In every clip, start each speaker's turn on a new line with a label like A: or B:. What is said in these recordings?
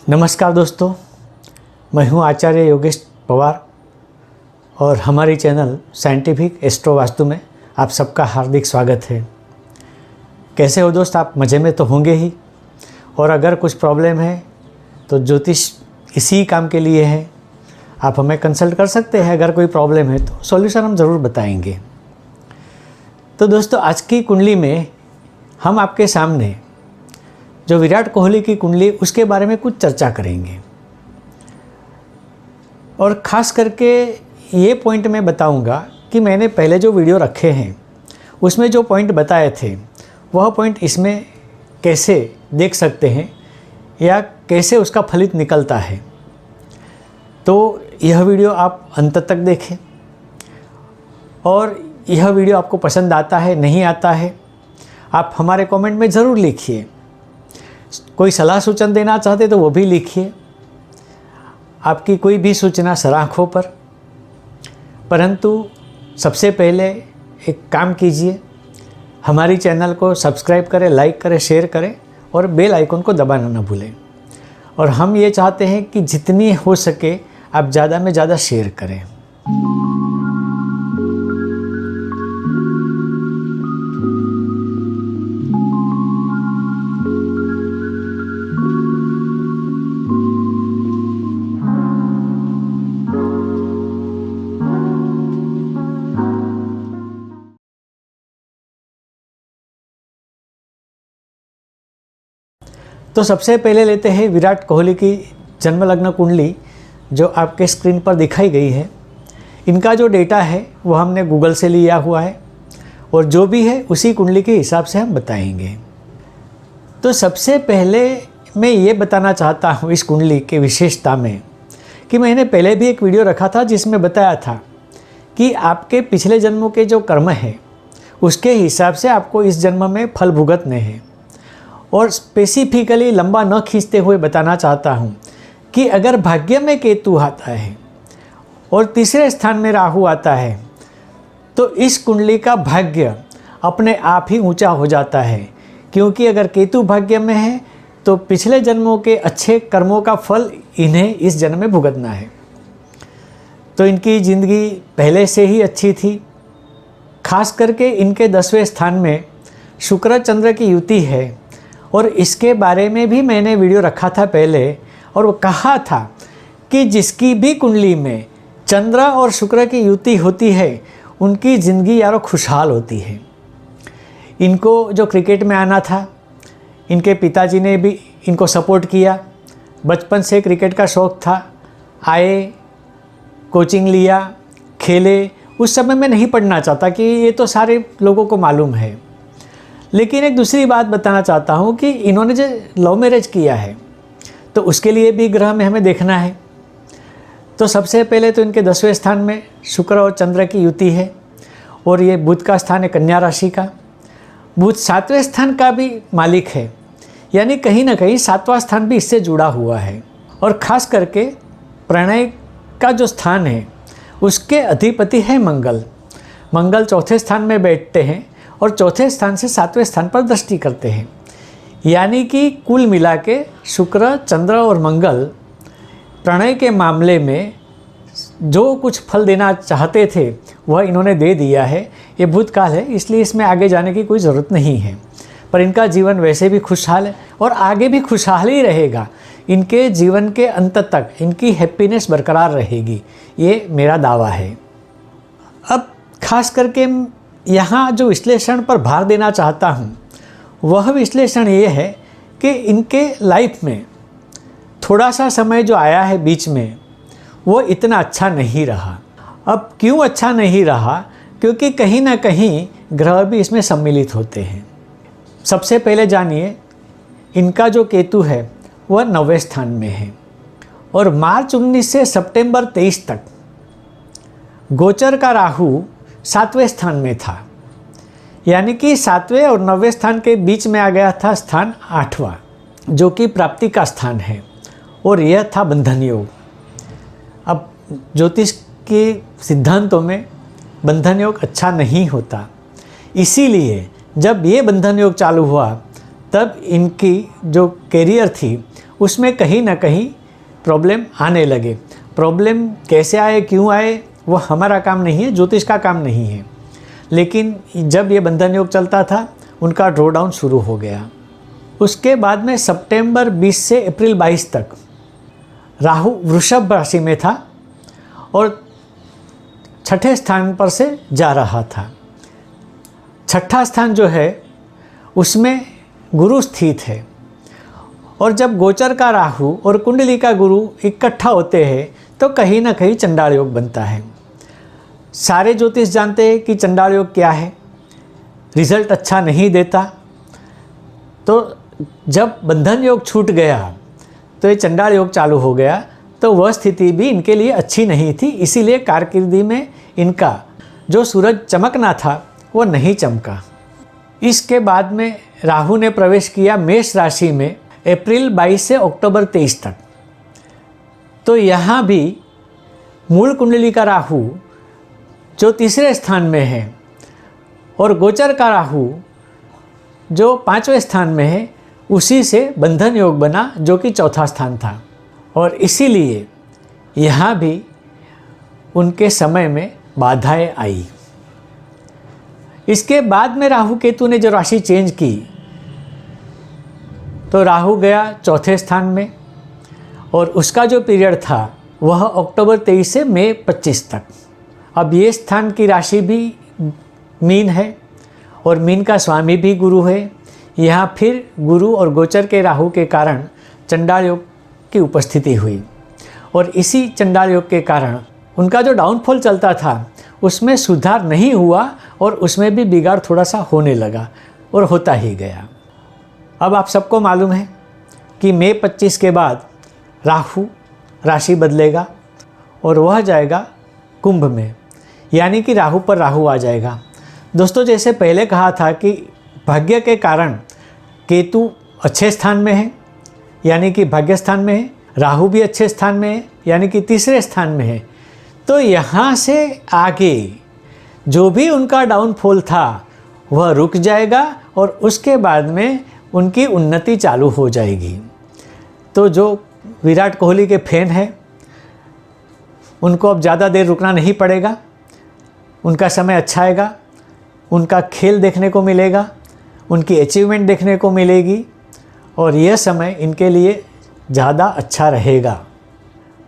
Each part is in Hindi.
A: नमस्कार दोस्तों, मैं हूं आचार्य योगेश पवार और हमारी चैनल साइंटिफिक एस्ट्रो वास्तु में आप सबका हार्दिक स्वागत है। कैसे हो दोस्त? आप मज़े में तो होंगे ही। और अगर कुछ प्रॉब्लम है तो ज्योतिष इसी काम के लिए है। आप हमें कंसल्ट कर सकते हैं। अगर कोई प्रॉब्लम है तो सॉल्यूशन हम ज़रूर बताएंगे। तो दोस्तों, आज की कुंडली में हम आपके सामने जो विराट कोहली की कुंडली उसके बारे में कुछ चर्चा करेंगे। और ख़ास करके ये पॉइंट मैं बताऊंगा कि मैंने पहले जो वीडियो रखे हैं उसमें जो पॉइंट बताए थे वह पॉइंट इसमें कैसे देख सकते हैं या कैसे उसका फलित निकलता है। तो यह वीडियो आप अंत तक देखें और यह वीडियो आपको पसंद आता है नहीं आता है आप हमारे कमेंट में ज़रूर लिखिए। कोई सलाह सूचन देना चाहते तो वो भी लिखिए। आपकी कोई भी सूचना सराख हो पर। परंतु सबसे पहले एक काम कीजिए, हमारी चैनल को सब्सक्राइब करें, लाइक करें, शेयर करें और बेल आइकन को दबाना न भूलें। और हम ये चाहते हैं कि जितनी हो सके आप ज़्यादा में ज़्यादा शेयर करें। तो सबसे पहले लेते हैं विराट कोहली की जन्म लग्न कुंडली जो आपके स्क्रीन पर दिखाई गई है। इनका जो डेटा है वो हमने गूगल से लिया हुआ है और जो भी है उसी कुंडली के हिसाब से हम बताएंगे। तो सबसे पहले मैं ये बताना चाहता हूँ इस कुंडली के विशेषता में कि मैंने पहले भी एक वीडियो रखा था जिसमें बताया था कि आपके पिछले जन्मों के जो कर्म हैं उसके हिसाब से आपको इस जन्म में फल भुगतने हैं। और स्पेसिफिकली लंबा न खींचते हुए बताना चाहता हूँ कि अगर भाग्य में केतु आता है और तीसरे स्थान में राहु आता है तो इस कुंडली का भाग्य अपने आप ही ऊंचा हो जाता है। क्योंकि अगर केतु भाग्य में है तो पिछले जन्मों के अच्छे कर्मों का फल इन्हें इस जन्म में भुगतना है। तो इनकी ज़िंदगी पहले से ही अच्छी थी। खास करके इनके 10वें स्थान में शुक्र चंद्र की युति है और इसके बारे में भी मैंने वीडियो रखा था पहले और वो कहा था कि जिसकी भी कुंडली में चंद्र और शुक्र की युति होती है उनकी ज़िंदगी यारो खुशहाल होती है। इनको जो क्रिकेट में आना था, इनके पिताजी ने भी इनको सपोर्ट किया। बचपन से क्रिकेट का शौक़ था, आए, कोचिंग लिया, खेले। उस समय मैं नहीं पढ़ना चाहता कि ये तो सारे लोगों को मालूम है। लेकिन एक दूसरी बात बताना चाहता हूँ कि इन्होंने जो लव मैरिज किया है तो उसके लिए भी ग्रह में हमें देखना है। तो सबसे पहले तो इनके 10वें स्थान में शुक्र और चंद्र की युति है और ये बुध का स्थान है, कन्या राशि का। बुध 7वें स्थान का भी मालिक है, यानी कहीं ना कहीं 7वां स्थान भी इससे जुड़ा हुआ है। और ख़ास करके प्रणय का जो स्थान है उसके अधिपति है मंगल। मंगल 4थे स्थान में बैठते हैं और 4थे स्थान से 7वें स्थान पर दृष्टि करते हैं। यानी कि कुल मिला के शुक्र, चंद्र और मंगल प्रणय के मामले में जो कुछ फल देना चाहते थे वह इन्होंने दे दिया है। ये भूतकाल है, इसलिए इसमें आगे जाने की कोई ज़रूरत नहीं है। पर इनका जीवन वैसे भी खुशहाल है और आगे भी खुशहाल ही रहेगा। इनके जीवन के अंत तक इनकी हैप्पीनेस बरकरार रहेगी, ये मेरा दावा है। अब खास करके यहाँ जो विश्लेषण पर भार देना चाहता हूँ वह विश्लेषण ये है कि इनके लाइफ में थोड़ा सा समय जो आया है बीच में वो इतना अच्छा नहीं रहा। अब क्यों अच्छा नहीं रहा? क्योंकि कहीं ना कहीं ग्रह भी इसमें सम्मिलित होते हैं। सबसे पहले जानिए, इनका जो केतु है वह 9वें स्थान में है और मार्च 19 से सितंबर 23 तक गोचर का राहु 7वें स्थान में था। यानी कि 7वें और 9वें स्थान के बीच में आ गया था स्थान 8वां, जो कि प्राप्ति का स्थान है और यह था बंधन योग। अब ज्योतिष के सिद्धांतों में बंधन योग अच्छा नहीं होता, इसीलिए जब ये बंधन योग चालू हुआ तब इनकी जो कैरियर थी उसमें कहीं ना कहीं प्रॉब्लम आने लगे। प्रॉब्लम कैसे आए, क्यों आए, वो हमारा काम नहीं है, ज्योतिष का काम नहीं है। लेकिन जब ये बंधन योग चलता था उनका ड्रॉ डाउन शुरू हो गया। उसके बाद में सितंबर 20 से अप्रैल 22 तक राहु वृषभ राशि में था और छठे स्थान पर से जा रहा था। छठा स्थान जो है उसमें गुरु स्थित है, और जब गोचर का राहु और कुंडली का गुरु इकट्ठा होते हैं तो कहीं ना कहीं चंडाल योग बनता है। सारे ज्योतिष जानते हैं कि चंडाल योग क्या है, रिजल्ट अच्छा नहीं देता। तो जब बंधन योग छूट गया तो ये चंडाल योग चालू हो गया, तो वह स्थिति भी इनके लिए अच्छी नहीं थी। इसीलिए कारकिर्दी में इनका जो सूरज चमकना था वो नहीं चमका। इसके बाद में राहु ने प्रवेश किया मेष राशि में अप्रैल 22 से अक्टूबर 23 तक। तो यहाँ भी मूल कुंडली का राहु जो तीसरे स्थान में है और गोचर का राहु जो 5वें स्थान में है, उसी से बंधन योग बना जो कि चौथा स्थान था। और इसीलिए यहाँ भी उनके समय में बाधाएं आई। इसके बाद में राहु केतु ने जो राशि चेंज की तो राहु गया चौथे स्थान में, और उसका जो पीरियड था वह अक्टूबर 23 से मई 25 तक। अब ये स्थान की राशि भी मीन है और मीन का स्वामी भी गुरु है। यहाँ फिर गुरु और गोचर के राहु के कारण चंडाल योग की उपस्थिति हुई, और इसी चंडाल योग के कारण उनका जो डाउनफॉल चलता था उसमें सुधार नहीं हुआ, और उसमें भी बिगाड़ थोड़ा सा होने लगा और होता ही गया। अब आप सबको मालूम है कि मई 25 के बाद राहु राशि बदलेगा और वह जाएगा कुंभ में, यानी कि राहु पर राहु आ जाएगा। दोस्तों, जैसे पहले कहा था कि भाग्य के कारण केतु अच्छे स्थान में है, यानी कि भाग्य स्थान में है, राहु भी अच्छे स्थान में है, यानी कि तीसरे स्थान में है। तो यहाँ से आगे जो भी उनका डाउनफॉल था वह रुक जाएगा और उसके बाद में उनकी उन्नति चालू हो जाएगी। तो जो विराट कोहली के फैन हैं उनको अब ज़्यादा देर रुकना नहीं पड़ेगा, उनका समय अच्छा आएगा, उनका खेल देखने को मिलेगा, उनकी अचीवमेंट देखने को मिलेगी, और यह समय इनके लिए ज़्यादा अच्छा रहेगा।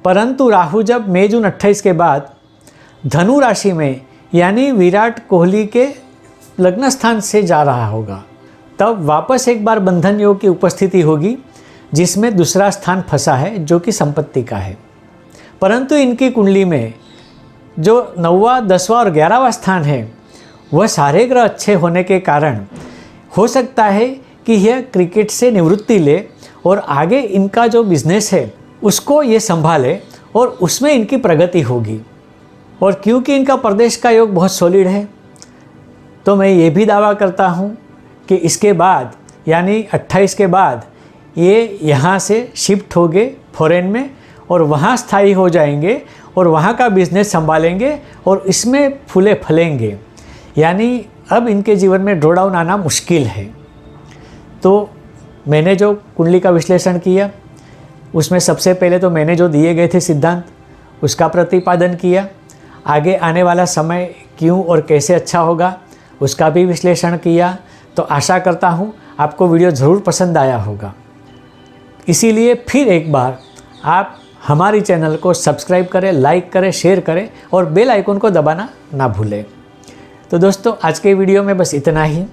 A: परंतु राहु जब मई जून 28 के बाद धनु राशि में, यानी विराट कोहली के लग्न स्थान से जा रहा होगा, तब वापस एक बार बंधन योग की उपस्थिति होगी, जिसमें दूसरा स्थान फंसा है जो कि संपत्ति का है। परंतु इनकी कुंडली में जो 9वां, 10वां और 11वां स्थान है वह सारे ग्रह अच्छे होने के कारण हो सकता है कि यह क्रिकेट से निवृत्ति ले और आगे इनका जो बिजनेस है उसको ये संभाले और उसमें इनकी प्रगति होगी। और क्योंकि इनका प्रदेश का योग बहुत सॉलिड है, तो मैं ये भी दावा करता हूँ कि इसके बाद यानी 28 के बाद ये यहाँ से शिफ्ट हो गए फॉरेन में और वहाँ स्थायी हो जाएंगे और वहाँ का बिजनेस संभालेंगे और इसमें फूले फलेंगे। यानी अब इनके जीवन में ड्रॉ डाउन आना मुश्किल है। तो मैंने जो कुंडली का विश्लेषण किया उसमें सबसे पहले तो मैंने जो दिए गए थे सिद्धांत उसका प्रतिपादन किया। आगे आने वाला समय क्यों और कैसे अच्छा होगा उसका भी विश्लेषण किया। तो आशा करता हूँ आपको वीडियो ज़रूर पसंद आया होगा। इसीलिए फिर एक बार आप हमारी चैनल को सब्सक्राइब करें, लाइक करें, शेयर करें और बेल आइकन को दबाना ना भूलें। तो दोस्तों, आज के वीडियो में बस इतना ही।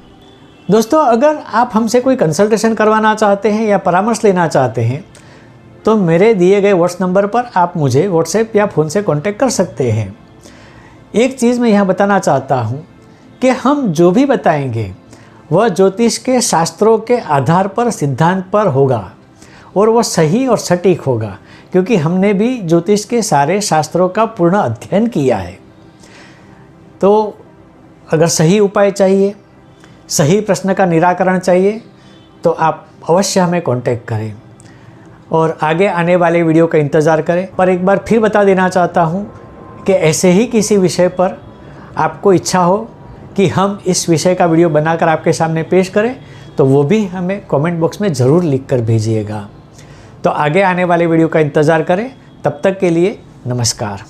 A: दोस्तों, अगर आप हमसे कोई कंसल्टेशन करवाना चाहते हैं या परामर्श लेना चाहते हैं तो मेरे दिए गए व्हाट्सएप नंबर पर आप मुझे व्हाट्सएप या फ़ोन से कांटेक्ट कर सकते हैं। एक चीज़ मैं यहाँ बताना चाहता हूँ कि हम जो भी बताएंगे वह ज्योतिष के शास्त्रों के आधार पर, सिद्धांत पर होगा और वह सही और सटीक होगा, क्योंकि हमने भी ज्योतिष के सारे शास्त्रों का पूर्ण अध्ययन किया है। तो अगर सही उपाय चाहिए, सही प्रश्न का निराकरण चाहिए तो आप अवश्य हमें कांटेक्ट करें और आगे आने वाले वीडियो का इंतज़ार करें। पर एक बार फिर बता देना चाहता हूँ कि ऐसे ही किसी विषय पर आपको इच्छा हो कि हम इस विषय का वीडियो बनाकर आपके सामने पेश करें तो वो भी हमें कमेंट बॉक्स में ज़रूर लिख कर भेजिएगा। तो आगे आने वाले वीडियो का इंतज़ार करें। तब तक के लिए नमस्कार।